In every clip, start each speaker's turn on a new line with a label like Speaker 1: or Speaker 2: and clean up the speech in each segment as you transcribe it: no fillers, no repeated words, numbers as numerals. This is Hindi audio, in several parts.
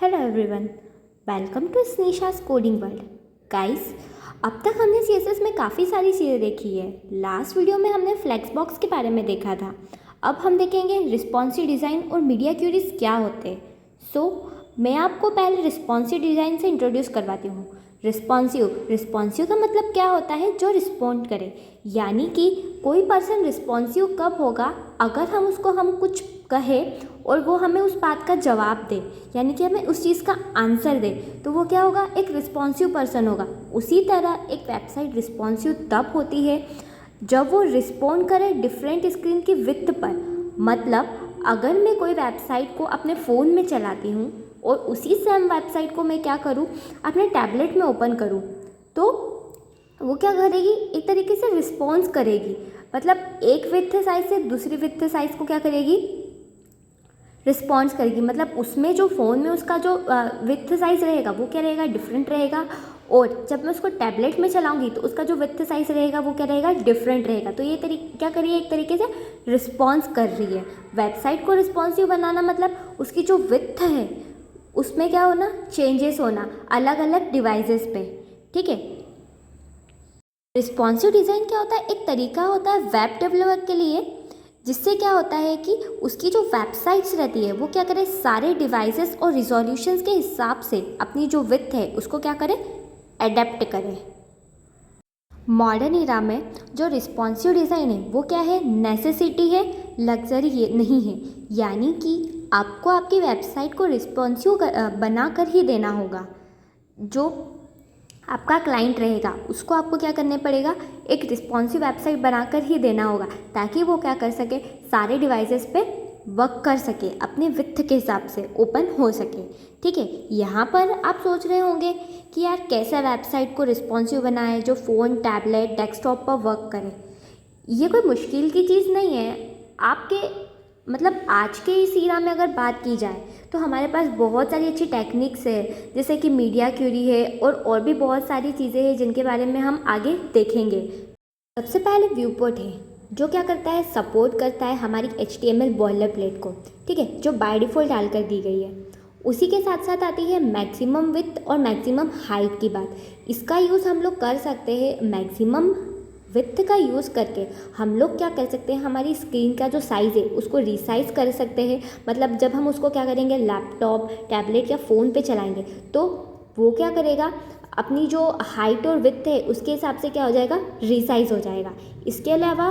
Speaker 1: Hello everyone, welcome to Sneesha's coding world. Guys, अब तक हमने सीएसएस में काफ़ी सारी चीज़ें देखी है। लास्ट वीडियो में हमने फ्लेक्स बॉक्स के बारे में देखा था। अब हम देखेंगे रिस्पॉन्सिव डिज़ाइन और मीडिया क्यूरीज क्या होते हैं। मैं आपको पहले रिस्पॉन्सिव डिज़ाइन से इंट्रोड्यूस करवाती हूँ। रिस्पॉन्सिव का मतलब क्या होता है? जो रिस्पॉन्ड करे, यानी कि कोई पर्सन रिस्पॉन्सिव कब होगा? अगर हम कुछ कहे और वो हमें उस बात का जवाब दे, यानी कि हमें उस चीज़ का आंसर दे, तो वो क्या होगा? एक रिस्पॉन्सिव पर्सन होगा। उसी तरह एक वेबसाइट रिस्पॉन्सिव तब होती है जब वो रिस्पॉन्ड करे डिफरेंट स्क्रीन की विड्थ पर। मतलब अगर मैं कोई वेबसाइट को अपने फ़ोन में चलाती हूँ और उसी सेम वेबसाइट को मैं क्या करूँ, अपने टैबलेट में ओपन करूँ, तो वो क्या करेगी? एक तरीके से रिस्पॉन्स करेगी। मतलब एक विड्थ साइज से दूसरी विड्थ साइज को क्या करेगी? रिस्पॉन्स करेगी। मतलब उसमें जो फ़ोन में उसका जो विड्थ साइज़ रहेगा वो क्या रहेगा? डिफरेंट रहेगा। और जब मैं उसको टैबलेट में चलाऊंगी तो उसका जो विड्थ साइज़ रहेगा वो क्या रहेगा? डिफरेंट रहेगा। तो ये क्या कर रही है? एक तरीके से रिस्पॉन्स कर रही है। वेबसाइट को रिस्पॉन्सिव बनाना मतलब उसकी जो विड्थ है उसमें क्या होना? चेंजेस होना अलग अलग डिवाइसेस पे। ठीक है। रिस्पॉन्सिव डिज़ाइन क्या होता है? एक तरीका होता है वेब डेवलपर के लिए, जिससे क्या होता है कि उसकी जो वेबसाइट्स रहती है वो क्या करे? सारे डिवाइसेस और रिजोल्यूशंस के हिसाब से अपनी जो विड्थ है उसको क्या करे? एडेप्ट करे। मॉडर्न इरा में जो रिस्पॉन्सिव डिज़ाइन है वो क्या है? नेसेसिटी है, लग्जरी ये नहीं है। यानी कि आपको आपकी वेबसाइट को रिस्पॉन्सिव बना कर ही देना होगा। जो आपका क्लाइंट रहेगा उसको आपको क्या करने पड़ेगा? एक रिस्पॉन्सिव वेबसाइट बनाकर ही देना होगा, ताकि वो क्या कर सके? सारे डिवाइसेस पे वर्क कर सके, अपने विड्थ के हिसाब से ओपन हो सके। ठीक है। यहाँ पर आप सोच रहे होंगे कि यार कैसे वेबसाइट को रिस्पॉन्सिव बनाए जो फ़ोन, टैबलेट, डेस्कटॉप पर वर्क करे। ये कोई मुश्किल की चीज़ नहीं है। आपके मतलब आज के इस ईरा में अगर बात की जाए तो हमारे पास बहुत सारी अच्छी टेक्निक्स है, जैसे कि मीडिया क्यूरी है और भी बहुत सारी चीज़ें हैं जिनके बारे में हम आगे देखेंगे। सबसे पहले व्यू पोर्ट है, जो क्या करता है? सपोर्ट करता है हमारी HTML बॉयलर प्लेट को। ठीक है, जो बाय डिफ़ॉल्ट डालकर दी गई है। उसी के साथ साथ आती है मैक्सिमम विड्थ और मैक्सिमम हाइट की बात। इसका यूज़ हम लोग कर सकते हैं। मैक्सिमम विड्थ का यूज़ करके हम लोग क्या कर सकते हैं? हमारी स्क्रीन का जो साइज़ है उसको रिसाइज कर सकते हैं। मतलब जब हम उसको क्या करेंगे? लैपटॉप, टैबलेट या फ़ोन पे चलाएंगे तो वो क्या करेगा? अपनी जो हाइट और विड्थ है उसके हिसाब से क्या हो जाएगा? रिसाइज हो जाएगा। इसके अलावा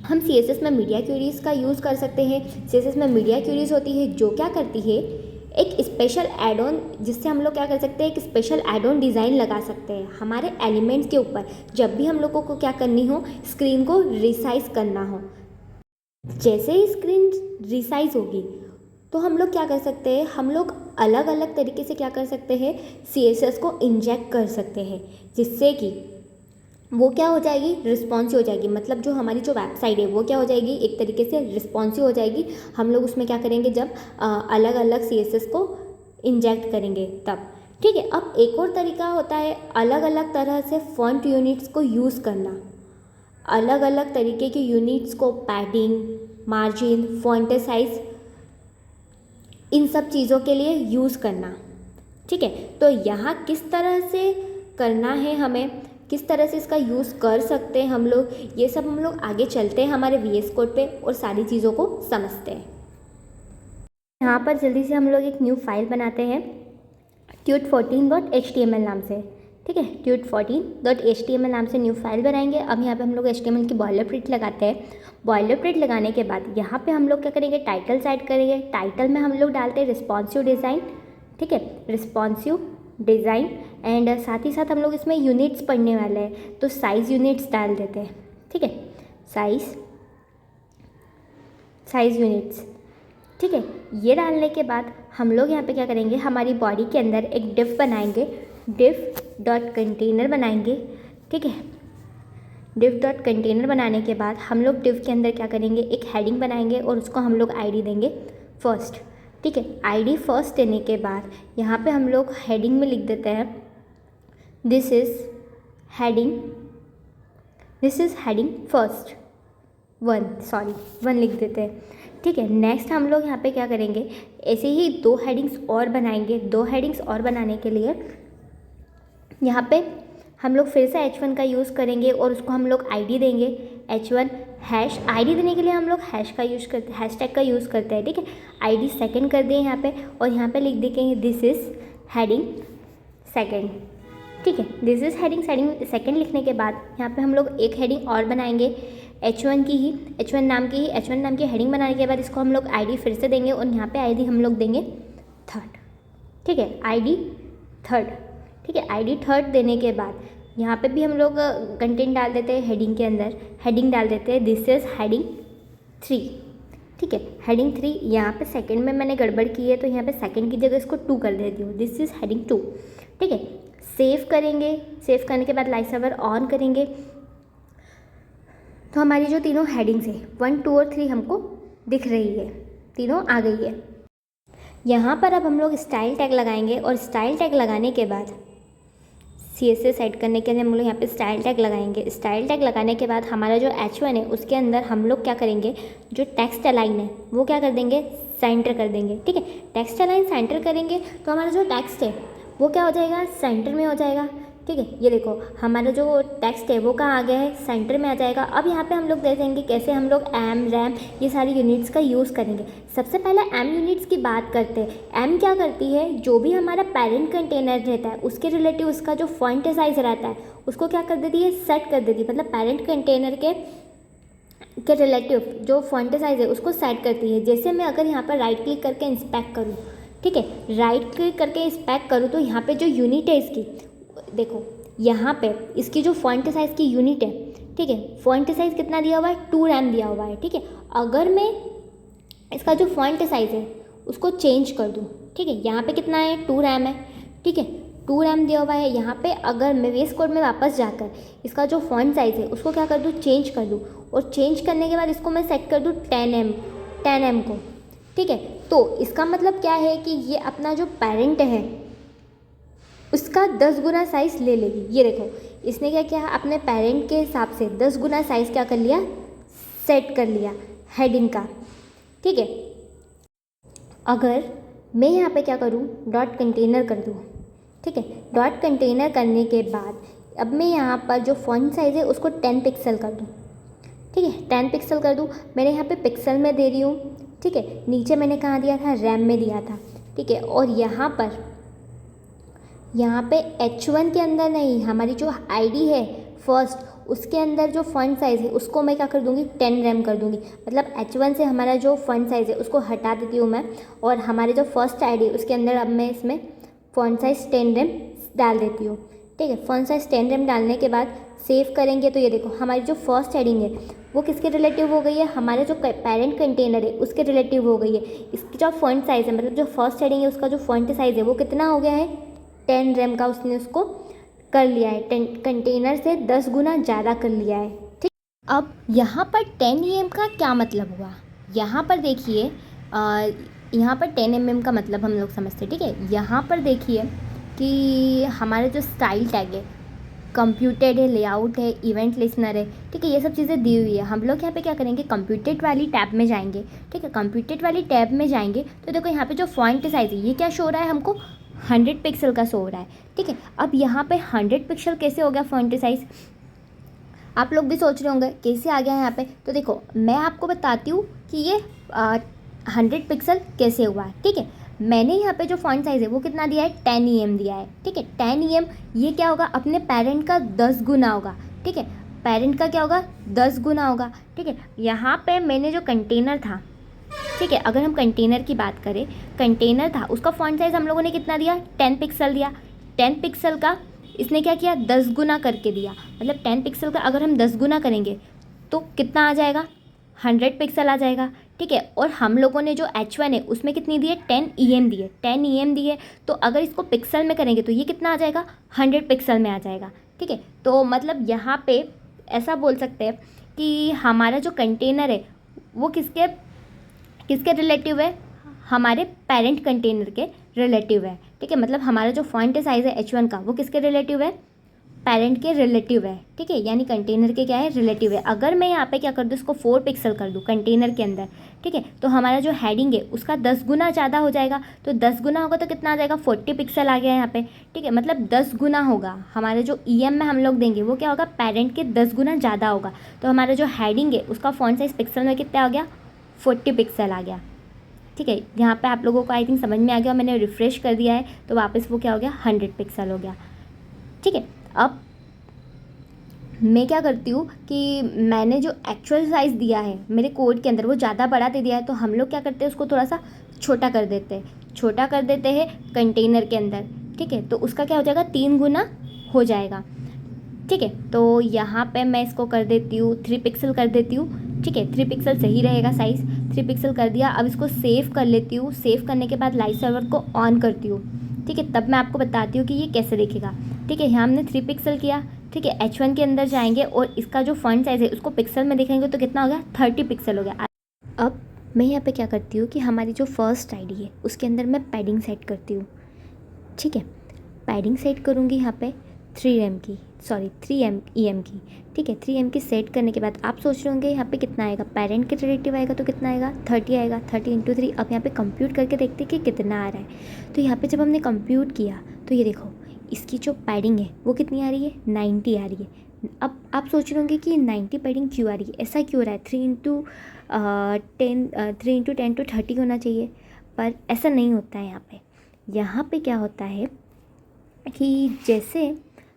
Speaker 1: हम CSS में मीडिया क्यूरीज का यूज़ कर सकते हैं। CSS में मीडिया क्यूरीज होती है जो क्या करती है? एक स्पेशल एड ऑन, जिससे हम लोग क्या कर सकते हैं? एक स्पेशल एड ऑन डिज़ाइन लगा सकते हैं हमारे एलिमेंट्स के ऊपर, जब भी हम लोगों को क्या करनी हो? स्क्रीन को रिसाइज करना हो। जैसे ही स्क्रीन रिसाइज होगी तो हम लोग क्या कर सकते हैं? हम लोग अलग अलग तरीके से क्या कर सकते हैं? CSS को इंजेक्ट कर सकते हैं, जिससे कि वो क्या हो जाएगी? रिस्पॉन्सिव हो जाएगी। मतलब जो हमारी जो वेबसाइट है वो क्या हो जाएगी? एक तरीके से रिस्पॉन्सिव हो जाएगी। हम लोग उसमें क्या करेंगे? जब अलग अलग CSS को इंजेक्ट करेंगे तब। ठीक है। अब एक और तरीका होता है अलग अलग तरह से फॉन्ट यूनिट्स को यूज़ करना। अलग अलग तरीके के यूनिट्स को पैडिंग, मार्जिन, फॉन्ट साइज, इन सब चीज़ों के लिए यूज़ करना। ठीक है। तो यहाँ किस तरह से करना है, हमें किस तरह से इसका यूज़ कर सकते हैं हम लोग, ये सब हम लोग आगे चलते हैं हमारे VS कोड पे और सारी चीज़ों को समझते हैं। यहाँ पर जल्दी से हम लोग एक न्यू फाइल बनाते हैं tut14.html नाम से। ठीक है, tut14.html नाम से न्यू फाइल बनाएंगे। अब यहाँ पे हम लोग HTML की बॉयलर प्रिंट लगाते हैं। बॉयलर प्रिंट लगाने के बाद यहाँ पे हम लोग क्या करेंगे? टाइटल साइड करेंगे। टाइटल में हम लोग डालते हैं रिस्पॉन्सिव डिज़ाइन। ठीक है, रिस्पॉन्सिव डिज़ाइन। एंड साथ ही साथ हम लोग इसमें यूनिट्स पढ़ने वाले हैं, तो साइज़ यूनिट्स डाल देते हैं। ठीक है, साइज़ यूनिट्स। ठीक है, ये डालने के बाद हम लोग यहाँ पे क्या करेंगे? हमारी बॉडी के अंदर एक डिफ बनाएंगे, डिफ डॉट कंटेनर बनाएंगे। ठीक है, डिफ डॉट कंटेनर बनाने के बाद हम लोग डिफ के अंदर क्या करेंगे? एक हेडिंग बनाएंगे और उसको हम लोग ID देंगे फर्स्ट। ठीक है, ID फर्स्ट देने के बाद यहाँ पे हम लोग हेडिंग में लिख देते हैं this is heading first one लिख देते हैं। ठीक है, नेक्स्ट हम लोग यहाँ पे क्या करेंगे, ऐसे ही 2 हेडिंग्स और बनाएंगे। 2 हेडिंग्स और बनाने के लिए यहाँ पे हम लोग फिर से H1 का यूज़ करेंगे और उसको हम लोग ID देंगे। H1 हैश ID देने के लिए हम लोग हैश का यूज़ करते हैं, हैशटैग का यूज़ करते हैं। ठीक है, ID सेकंड कर दें यहाँ पे और यहाँ पे लिख देंगे दिस इज़ हेडिंग सेकंड। ठीक है, दिस इज़ हेडिंग सेकंड लिखने के बाद यहाँ पे हम लोग एक हेडिंग और बनाएंगे H1 की ही, H1 नाम की हेडिंग बनाने के बाद इसको हम लोग ID फिर से देंगे और यहाँ पे ID हम लोग देंगे थर्ड। ठीक है, ID थर्ड। ठीक है, ID थर्ड देने के बाद यहाँ पे भी हम लोग कंटेंट डाल देते हैं हेडिंग के अंदर, हेडिंग डाल देते हैं दिस इज़ हेडिंग 3। ठीक है, हेडिंग 3। यहाँ पे सेकंड में मैंने गड़बड़ की है तो यहाँ पे सेकंड की जगह इसको 2 कर देती हूँ, दिस इज़ हेडिंग 2। ठीक है, सेव करेंगे। सेव करने के बाद लाइव सर्वर ऑन करेंगे तो हमारी जो तीनों हेडिंग्स है 1, 2 और 3 हमको दिख रही है, तीनों आ गई है। यहाँ पर अब हम लोग स्टाइल टैग लगाएंगे और स्टाइल टैग लगाने के बाद CSS सेट करने के लिए हम लोग यहाँ पे स्टाइल टैग लगाएंगे। स्टाइल टैग लगाने के बाद हमारा जो H1 है उसके अंदर हम लोग क्या करेंगे, जो टेक्स्ट अलाइन है वो क्या कर देंगे, सेंटर कर देंगे। ठीक है, टेक्स्ट अलाइन सेंटर करेंगे तो हमारा जो टेक्स्ट है वो क्या हो जाएगा, सेंटर में हो जाएगा। ठीक है, ये देखो हमारा जो टेक्स्ट है वो कहाँ आ गया है, सेंटर में आ जाएगा। अब यहाँ पे हम लोग देखेंगे कैसे हम लोग एम, रैम ये सारी यूनिट्स का यूज़ करेंगे। सबसे पहले एम यूनिट्स की बात करते हैं। एम क्या करती है, जो भी हमारा पेरेंट कंटेनर रहता है उसके रिलेटिव उसका जो फॉन्ट साइज़ रहता है उसको क्या कर देती है, सेट कर देती है। मतलब पेरेंट कंटेनर के रिलेटिव जो फॉन्ट साइज़ है उसको सेट करती है। जैसे मैं अगर यहाँ पर राइट क्लिक करके इंस्पेक्ट करूँ, ठीक है, राइट क्लिक करके इंस्पेक्ट करूँ तो यहाँ पे जो यूनिट है इसकी, देखो यहाँ पे इसकी जो फॉन्ट साइज़ की यूनिट है, ठीक है, फॉन्ट साइज़ कितना दिया हुआ है, 2 रैम दिया हुआ है। ठीक है, अगर मैं इसका जो फॉन्ट साइज़ है उसको चेंज कर दूँ, ठीक है, यहाँ पे कितना है, 2 रैम है। ठीक है, 2 रैम दिया हुआ है। यहाँ पे अगर मैं VS कोड में वापस जाकर इसका जो फॉन्ट साइज़ है उसको क्या कर दूँ, चेंज कर दूँ और चेंज करने के बाद इसको मैं सेट कर दूँ 10M को। ठीक है, तो इसका मतलब क्या है कि ये अपना जो पेरेंट है उसका 10 गुना साइज़ ले लेगी। ये देखो इसने क्या किया, अपने पेरेंट के हिसाब से 10 गुना साइज़ क्या कर लिया, सेट कर लिया हेडिंग का। ठीक है, अगर मैं यहाँ पे क्या करूँ, डॉट कंटेनर कर दूँ। ठीक है, डॉट कंटेनर करने के बाद अब मैं यहाँ पर जो फॉन्ट साइज़ है उसको 10 पिक्सल कर दूँ। ठीक है, 10 पिक्सल कर दूँ। मैंने यहाँ पे पिक्सल में दे रही हूँ। ठीक है, नीचे मैंने कहाँ दिया था, रैम में दिया था। ठीक है, और यहाँ पे H1 के अंदर नहीं, हमारी जो ID है फर्स्ट उसके अंदर जो फॉन्ट साइज़ है उसको मैं क्या कर दूँगी, 10 रैम कर दूँगी। मतलब H1 से हमारा जो फॉन्ट साइज़ है उसको हटा देती हूँ मैं और हमारे जो फर्स्ट ID है उसके अंदर अब मैं इसमें फॉन्ट साइज़ 10 रैम डाल देती हूँ। ठीक है, फॉन्ट साइज़ 10 रैम डालने के बाद सेव करेंगे तो ये देखो हमारी जो फर्स्ट हेडिंग है वो किसके रिलेटिव हो गई है, हमारे जो पेरेंट कंटेनर है उसके रिलेटिव हो गई है। इसकी जो फॉन्ट साइज़ है, मतलब जो फर्स्ट हेडिंग है उसका जो फॉन्ट साइज़ है वो कितना हो गया है, 10 रैम का उसने उसको कर लिया है, कंटेनर से 10 गुना ज़्यादा कर लिया है। ठीक, अब यहाँ पर 10 EM का क्या मतलब हुआ, यहाँ पर देखिए यहाँ पर 10 mm का मतलब हम लोग समझते हैं। ठीक है, यहाँ पर देखिए कि हमारे जो स्टाइल टैग है, कंप्यूटेड है, लेआउट है, इवेंट लिसनर है, ठीक है, ये सब चीज़ें दी हुई है। हम लोग यहाँ पे क्या करेंगे, कंप्यूटेड वाली टैब में जाएंगे। ठीक है, कंप्यूटेड वाली टैब में जाएंगे तो देखो यहाँ पे जो फॉन्ट साइज़ है ये क्या शो रहा है, हमको 100 पिक्सल का शो हो रहा है। ठीक है, अब यहाँ पे 100 पिक्सल कैसे हो गया फॉन्ट साइज़, आप लोग भी सोच रहे होंगे कैसे आ गया यहाँ पे। तो देखो मैं आपको बताती हूँ कि ये 100 पिक्सल कैसे हुआ है। ठीक है, मैंने यहाँ पे जो फॉन्ट साइज़ है वो कितना दिया है, 10 EM दिया है। ठीक है, 10 EM ये क्या होगा, अपने पेरेंट का 10 गुना होगा। ठीक है, पेरेंट का क्या होगा, 10 गुना होगा। ठीक है, यहाँ पे मैंने जो कंटेनर था, ठीक है, अगर हम कंटेनर की बात करें, कंटेनर था उसका फॉन्ट साइज़ हम लोगों ने कितना दिया, 10 पिक्सल दिया। 10 पिक्सल का इसने क्या किया, 10 गुना करके दिया। मतलब 10 पिक्सल का अगर हम 10 गुना करेंगे तो कितना आ जाएगा, 100 पिक्सल आ जाएगा। ठीक है, और हम लोगों ने जो H1 है उसमें कितनी दी है, 10 EM दी है, 10 EM दी है। तो अगर इसको पिक्सल में करेंगे तो ये कितना आ जाएगा, 100 पिक्सल में आ जाएगा। ठीक है, तो मतलब यहाँ पे ऐसा बोल सकते हैं कि हमारा जो कंटेनर है वो किसके रिलेटिव है, हमारे पेरेंट कंटेनर के रिलेटिव है। ठीक है, मतलब हमारा जो फॉन्ट साइज़ है H1 का वो किसके रिलेटिव है, पेरेंट के रिलेटिव है, ठीक है, यानी कंटेनर के क्या है, रिलेटिव है। अगर मैं यहाँ पे क्या कर दूँ, इसको 4 पिक्सल कर दूँ कंटेनर के अंदर, ठीक है, तो हमारा जो हेडिंग है उसका 10 गुना ज़्यादा हो जाएगा। तो 10 गुना होगा तो कितना आ जाएगा, 40 पिक्सल आ गया यहाँ पे, ठीक है, मतलब 10 गुना होगा हमारे जो EM में हम लोग देंगे वो क्या होगा, पेरेंट के 10 गुना ज़्यादा होगा। तो हमारा जो हेडिंग है उसका फॉन्ट साइज़ पिक्सल में कितना आ गया, 40 पिक्सल आ गया, ठीक है। यहाँ पे आप लोगों को आई थिंक समझ में आ गया, मैंने रिफ़्रेश कर दिया है तो वापस वो क्या हो गया, 100 पिक्सल हो गया, ठीक है। अब मैं क्या करती हूँ कि मैंने जो एक्चुअल साइज़ दिया है मेरे कोड के अंदर वो ज़्यादा बड़ा दे दिया है, तो हम लोग क्या करते हैं उसको थोड़ा सा छोटा कर देते हैं, छोटा कर देते हैं कंटेनर के अंदर, ठीक है, तो उसका क्या हो जाएगा, 3 गुना हो जाएगा, ठीक है। तो यहाँ पे मैं इसको कर देती हूँ 3 पिक्सल कर देती हूँ, ठीक है, 3 पिक्सल सही रहेगा साइज़, 3 पिक्सल कर दिया। अब इसको सेव कर लेती हूँ, सेव करने के बाद लाइव सर्वर को ऑन करती हूँ, ठीक है, तब मैं आपको बताती हूँ कि ये कैसे दिखेगा, ठीक है। यहाँ हमने 3 पिक्सल किया, ठीक है, H1 के अंदर जाएंगे और इसका जो फॉन्ट साइज़ है उसको पिक्सल में देखेंगे तो कितना हो गया, 30 पिक्सल हो गया। अब मैं यहाँ पे क्या करती हूँ कि हमारी जो फर्स्ट आईडी है उसके अंदर मैं पैडिंग सेट करती हूँ, ठीक है, पैडिंग सेट करूँगी यहाँ पे 3 EM की, ठीक है। 3 EM की सेट करने के बाद आप सोच रहे होंगे यहाँ पे कितना आएगा, पेरेंट के रिलेटिव आएगा तो कितना आएगा, 30 आएगा, 30 × 3। अब यहाँ पे कंप्यूट करके देखते हैं कि कितना आ रहा है। तो यहाँ पे जब हमने कंप्यूट किया तो ये देखो इसकी जो पैडिंग है वो कितनी आ रही है, 90 आ रही है। अब आप सोच रहे होंगे कि 90 पैडिंग क्यों आ रही है, ऐसा क्यों हो रहा है, 3 × 10 to 30 होना चाहिए, पर ऐसा नहीं होता है। यहाँ पे क्या होता है कि जैसे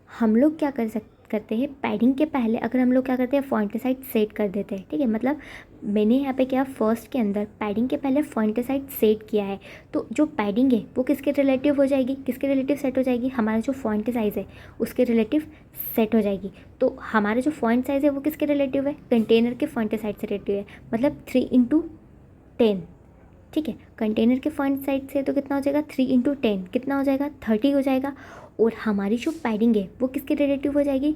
Speaker 1: हम लोग क्या करते हैं, पैडिंग के पहले अगर हम लोग क्या करते हैं, फॉन्ट साइज सेट कर देते हैं, ठीक है, मतलब मैंने यहाँ पे क्या फर्स्ट के अंदर पैडिंग के पहले फॉन्ट साइज सेट किया है, तो जो पैडिंग है वो किसके रिलेटिव हो जाएगी, किसके रिलेटिव सेट हो जाएगी, हमारा जो फॉन्ट साइज़ है उसके रिलेटिव सेट हो जाएगी। तो हमारा जो फॉन्ट साइज़ है वो किसके रिलेटिव है, कंटेनर के फॉन्ट साइज से रिलेटिव है, मतलब 3 × 10, ठीक है। कंटेनर के फॉन्ट साइज से तो कितना हो जाएगा, 3 × 10 कितना हो जाएगा, 30 हो जाएगा। और हमारी जो पैडिंग है वो किसके रिलेटिव हो जाएगी,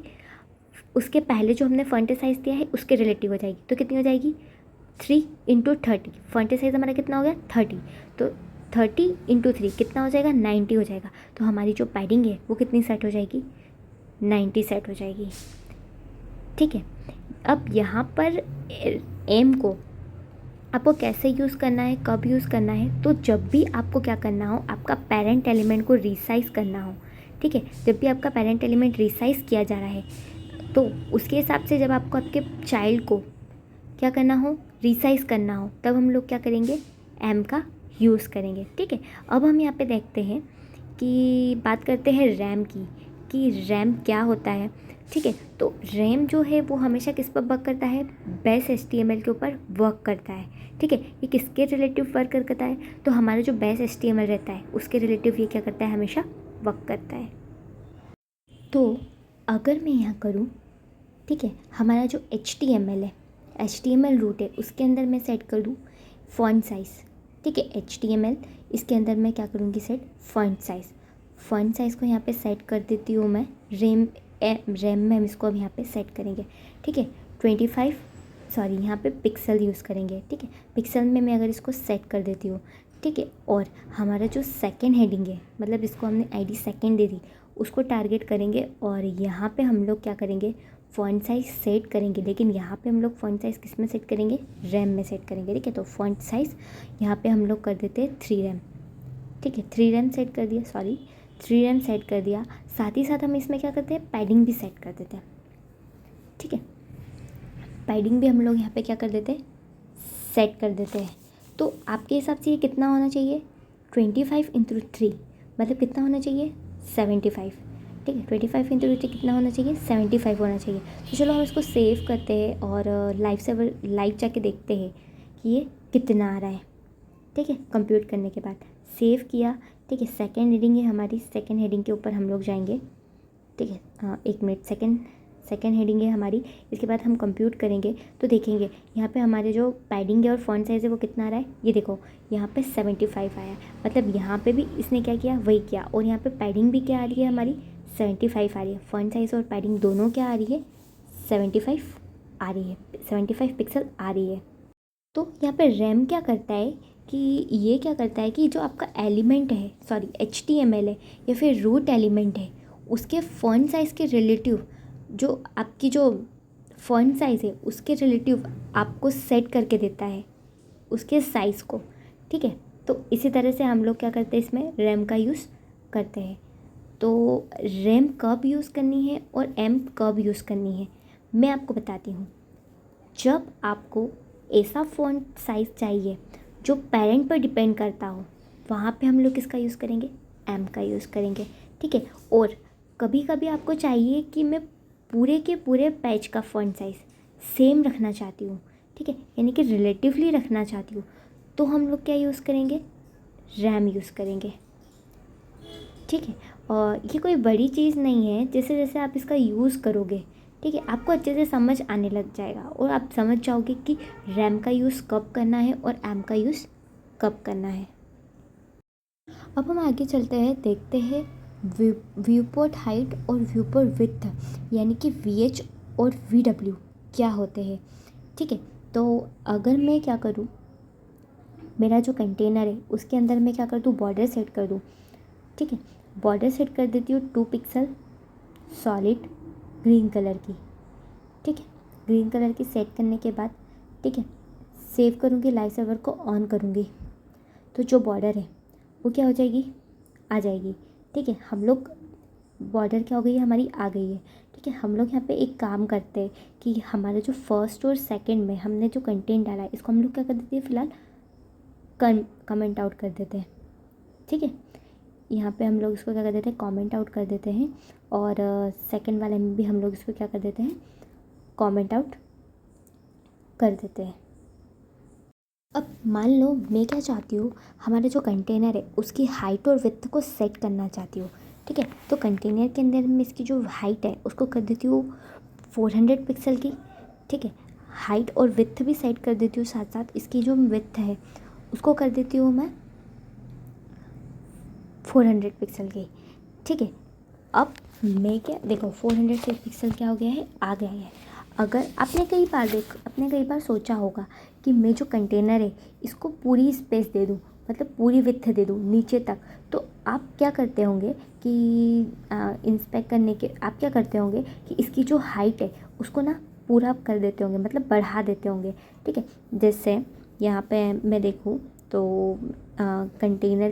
Speaker 1: उसके पहले जो हमने फॉन्ट साइज़ दिया है उसके रिलेटिव हो जाएगी। तो कितनी हो जाएगी, 3 × 30, फॉन्ट साइज़ हमारा कितना हो गया, 30, तो 30 × 3 कितना हो जाएगा, 90 हो जाएगा। तो हमारी जो पैडिंग है वो कितनी सेट हो जाएगी, 90 सेट हो जाएगी, ठीक है। अब यहाँ पर एम को आपको कैसे यूज़ करना है, कब यूज़ करना है, तो जब भी आपको क्या करना हो, आपका पेरेंट एलिमेंट को रिसाइज़ करना हो, ठीक है, जब भी आपका पेरेंट एलिमेंट रिसाइज़ किया जा रहा है तो उसके हिसाब से जब आपको आपके चाइल्ड को क्या करना हो, रिसाइज़ करना हो, तब हम लोग क्या करेंगे, एम का यूज़ करेंगे, ठीक है। अब हम यहाँ पे देखते हैं कि बात करते हैं रैम की, कि रैम क्या होता है, ठीक है। तो रैम जो है वो हमेशा किस पर वर्क करता है, बेस HTML के ऊपर वर्क करता है, ठीक है। ये किसके रिलेटिव वर्क करता है, तो हमारा जो बेस HTML रहता है उसके रिलेटिव ये क्या करता है, हमेशा वर्क करता है। तो अगर मैं यहाँ करूँ, ठीक है, हमारा जो HTML है, HTML रूट है, उसके अंदर मैं सेट कर दूँ फॉन्ट साइज़, ठीक है, HTML इसके अंदर मैं क्या करूँगी, सेट फॉन्ट साइज़ को यहाँ पे सेट कर देती हूँ मैं, रैम में हम इसको अब यहाँ पे सेट करेंगे, ठीक है, 25 यहाँ पे पिक्सल यूज़ करेंगे, ठीक है, पिक्सल में मैं अगर इसको सेट कर देती हूँ, ठीक है। और हमारा जो सेकंड हेडिंग है, मतलब इसको हमने ID सेकंड दे दी, उसको टारगेट करेंगे और यहाँ पे हम लोग क्या करेंगे, फ़ॉन्ट साइज़ सेट करेंगे, लेकिन यहाँ पे हम लोग फ़ॉन्ट साइज़ किस में सेट करेंगे, रैम में सेट करेंगे, ठीक है। तो फ़ॉन्ट साइज़ यहाँ पे हम लोग कर देते हैं 3 रैम, ठीक है, 3 रैम सेट कर दिया, 3 रैम सेट कर दिया। साथ ही साथ हम इसमें क्या करते हैं, पैडिंग भी सेट कर देते हैं, ठीक है, पैडिंग भी हम लोग यहाँ पे क्या कर देते हैं, सेट कर देते हैं। तो आपके हिसाब से ये कितना होना चाहिए, 25 × 3 मतलब कितना होना चाहिए, 75, ठीक है, 25 × 3 कितना होना चाहिए, 75 होना चाहिए। तो चलो हम इसको सेव करते हैं और लाइव जाके देखते हैं कि ये कितना आ रहा है, ठीक है। कंप्यूट करने के बाद सेव किया, ठीक है, सेकंड हेडिंग है हमारी, सेकंड हेडिंग के ऊपर हम लोग जाएंगे, ठीक है, हाँ 1 मिनट, सेकंड हेडिंग है हमारी। इसके बाद हम कंप्यूट करेंगे तो देखेंगे यहाँ पे हमारे जो पैडिंग है और फॉन्ट साइज़ है वो कितना आ रहा है, ये देखो यहाँ पे 75 आया, मतलब यहाँ पे भी इसने क्या किया, वही किया। और यहाँ पे पैडिंग भी क्या आ रही है हमारी, 75 आ रही है, फॉन्ट साइज़ और पैडिंग दोनों क्या आ रही है, 75 आ रही है, 75 पिक्सल आ रही है। तो यहाँ पे रैम क्या करता है कि ये क्या करता है कि जो आपका एलिमेंट है, HTML है या फिर रूट एलिमेंट है, उसके फ़ॉन्ट साइज़ के रिलेटिव, जो आपकी जो फ़ॉन्ट साइज़ है उसके रिलेटिव आपको सेट करके देता है उसके साइज़ को, ठीक है। तो इसी तरह से हम लोग क्या करते हैं, इसमें रैम का यूज़ करते हैं। तो रैम कब यूज़ करनी है और एम कब यूज़ करनी है, मैं आपको बताती हूँ। जब आपको ऐसा फ़ॉन्ट साइज़ चाहिए जो पेरेंट पर डिपेंड करता हो, वहाँ पे हम लोग किसका यूज़ करेंगे, एम का यूज़ करेंगे, ठीक है। और कभी कभी आपको चाहिए कि मैं पूरे के पूरे पेज का फ़ॉन्ट साइज़ सेम रखना चाहती हूँ, ठीक है, यानी कि रिलेटिवली रखना चाहती हूँ, तो हम लोग क्या यूज़ करेंगे, रैम यूज़ करेंगे, ठीक है। और ये कोई बड़ी चीज़ नहीं है, जैसे जैसे आप इसका यूज़ करोगे, ठीक है, आपको अच्छे से समझ आने लग जाएगा और आप समझ जाओगे कि रैम का यूज़ कब करना है और एम का यूज़ कब करना है। अब हम आगे चलते हैं, देखते हैं व्यू पोर्ट हाइट और व्यू पोर्ट विड्थ, यानी कि VH और VW क्या होते हैं, ठीक है। तो अगर मैं क्या करूँ, मेरा जो कंटेनर है उसके अंदर मैं क्या कर दूँ, बॉर्डर सेट कर दूँ, ठीक है। बॉर्डर सेट कर देती हूँ 2 पिक्सल सॉलिड ग्रीन कलर की, ठीक है। ग्रीन कलर की सेट करने के बाद, ठीक है, सेव करूँगी, लाइव सर्वर को ऑन करूँगी, तो जो बॉर्डर है वो क्या हो जाएगी, आ जाएगी, ठीक है। हम लोग बॉर्डर क्या हो गई है, हमारी आ गई है, ठीक है। हम लोग यहाँ पे एक काम करते हैं कि हमारे जो फर्स्ट और सेकंड में हमने जो कंटेंट डाला है इसको हम लोग क्या कर देते हैं, फ़िलहाल कमेंट आउट कर देते हैं, ठीक है। यहाँ पे हम लोग इसको क्या कर देते हैं, कमेंट आउट कर देते हैं, और सेकंड वाले में भी हम लोग इसको क्या कर देते हैं, कमेंट आउट कर देते हैं। अब मान लो मैं क्या चाहती हूँ, हमारे जो कंटेनर है उसकी हाइट और विड्थ को सेट करना चाहती हूँ, ठीक है। तो कंटेनर के अंदर मैं इसकी जो हाइट है उसको कर देती हूँ 400 पिक्सल की, ठीक है। हाइट और विड्थ भी सेट कर देती हूँ, साथ साथ इसकी जो विड्थ है उसको कर देती हूँ मैं 400 पिक्सल की, ठीक है। अब मैं क्या देखो, 400 पिक्सल क्या हो गया है, आ गया है। अगर आपने कई बार सोचा होगा कि मैं जो कंटेनर है इसको पूरी स्पेस दे दूँ, मतलब पूरी विड्थ दे दूँ नीचे तक, तो आप क्या करते होंगे कि इंस्पेक्ट करने के आप क्या करते होंगे कि इसकी जो हाइट है उसको ना पूरा कर देते होंगे, मतलब बढ़ा देते होंगे, ठीक है। जैसे यहाँ पे मैं देखूँ तो कंटेनर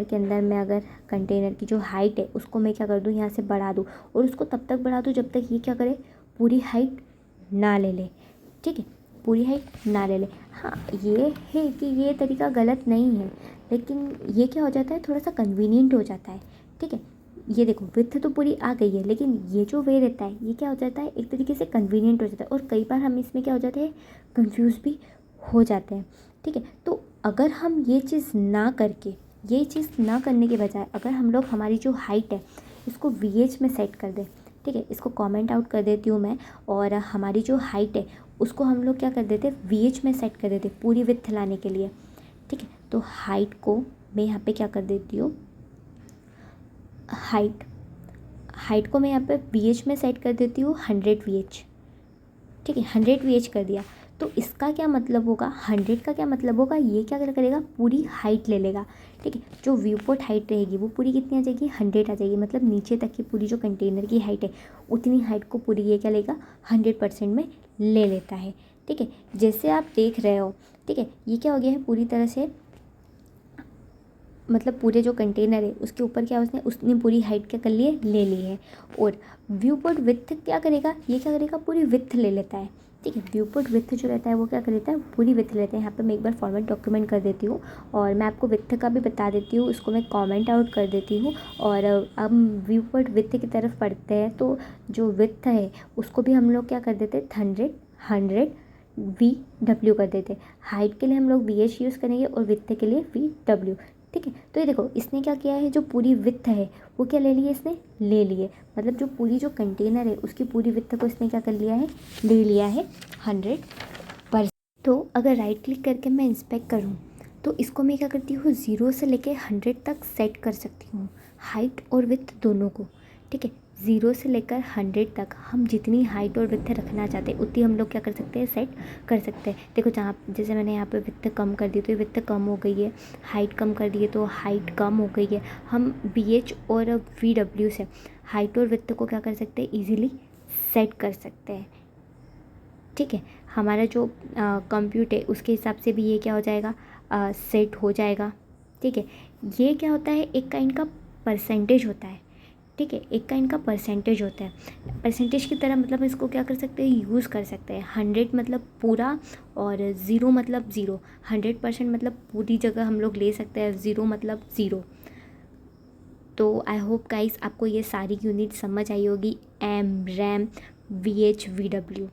Speaker 1: के अंदर मैं अगर कंटेनर की जो हाइट है उसको मैं क्या कर दूँ, यहाँ से बढ़ा दूँ, और उसको तब तक बढ़ा दूँ जब तक ये क्या करे, पूरी हाइट ना ले ले, ठीक है, पूरी हाइट ना ले ले। हाँ, ये है कि ये तरीका गलत नहीं है, लेकिन ये क्या हो जाता है, थोड़ा सा कन्वीनियंट हो जाता है, ठीक है। ये देखो विड्थ तो पूरी आ गई है, लेकिन ये जो वे रहता है ये क्या हो जाता है, एक तरीके से कन्वीनियंट हो जाता है, और कई बार हम इसमें क्या हो जाते हैं, कंफ्यूज भी हो जाते हैं, ठीक है। तो अगर हम ये चीज़ ना करने के बजाय अगर हम लोग हमारी जो हाइट है इसको VH में सेट कर दें, ठीक है, इसको कमेंट आउट कर देती हूँ मैं, और हमारी जो हाइट है उसको हम लोग क्या कर देते, VH में सेट कर देते पूरी विड्थ लाने के लिए, ठीक है। तो हाइट को मैं यहाँ पे क्या कर देती हूँ, हाइट को मैं यहाँ पे VH में सेट कर देती हूँ 100 VH, ठीक है, 100 VH कर दिया। तो इसका क्या मतलब होगा, 100 का क्या मतलब होगा, ये क्या करेगा, पूरी हाइट ले लेगा, ठीक है। जो व्यू पोर्ट हाइट रहेगी वो पूरी कितनी आ जाएगी, 100 आ जाएगी, मतलब नीचे तक की पूरी जो कंटेनर की हाइट है उतनी हाइट को पूरी ये क्या लेगा, 100% में ले लेता है, ठीक है। जैसे आप देख रहे हो, ठीक है, ये क्या हो गया है, पूरी तरह से मतलब पूरे जो कंटेनर है उसके ऊपर क्या उसने पूरी हाइट क्या कर ली है, ले ली है। और व्यू पोर्ट विड्थ क्या करेगा, ये क्या करेगा, पूरी विड्थ ले लेता है, ठीक है। व्यू पोर्ट विड्थ जो रहता है वो क्या कर लेता है, पूरी विड्थ लेते हैं। यहाँ पे मैं एक बार फॉर्मेट डॉक्यूमेंट कर देती हूँ, और मैं आपको विड्थ का भी बता देती हूँ, उसको मैं कमेंट आउट कर देती हूँ। और अब व्यू पोर्ट विड्थ की तरफ पढ़ते हैं, तो जो विड्थ है उसको भी हम लोग क्या कर देते हैं, 100 VW कर देते हैं। हाइट के लिए हम लोग VH यूज़ करेंगे और विड्थ के लिए VW, ठीक है। तो ये देखो इसने क्या किया है, जो पूरी विड्थ है वो क्या ले ली है, इसने ले ली है, मतलब जो पूरी जो कंटेनर है उसकी पूरी विड्थ को इसने क्या कर लिया है, ले लिया है 100%। तो अगर राइट क्लिक करके मैं इंस्पेक्ट करूँ तो इसको मैं क्या करती हूँ, 0 से लेके 100 तक सेट कर सकती हूँ, हाइट और विड्थ दोनों को, ठीक है। 0 से लेकर 100 तक हम जितनी हाइट और विड्थ रखना चाहते हैं उतनी हम लोग क्या कर सकते हैं, सेट कर सकते हैं। देखो जहाँ जैसे मैंने यहाँ पे विड्थ कम कर दी तो ये विड्थ कम हो गई है, हाइट कम कर दी है तो हाइट कम हो गई है। हम BH और VW से हाइट और विड्थ को क्या कर सकते हैं, ईजिली सेट कर सकते हैं। ठीक है, हमारा जो कंप्यूट है उसके हिसाब से भी ये क्या हो जाएगा, सेट हो जाएगा। ठीक है, ये क्या होता है, एक काइंड का परसेंटेज होता है। ठीक है, एक काइंड का परसेंटेज होता है, परसेंटेज की तरह मतलब इसको क्या कर सकते हैं, यूज़ कर सकते हैं। 100 मतलब पूरा और 0 मतलब ज़ीरो। 100% मतलब पूरी जगह हम लोग ले सकते हैं, 0 मतलब ज़ीरो। तो आई होप गाइस आपको ये सारी यूनिट समझ आई होगी, M, RAM, VH, VW।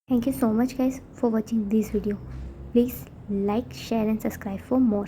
Speaker 1: Thank you so much guys for watching this video. Please like, share and subscribe for more.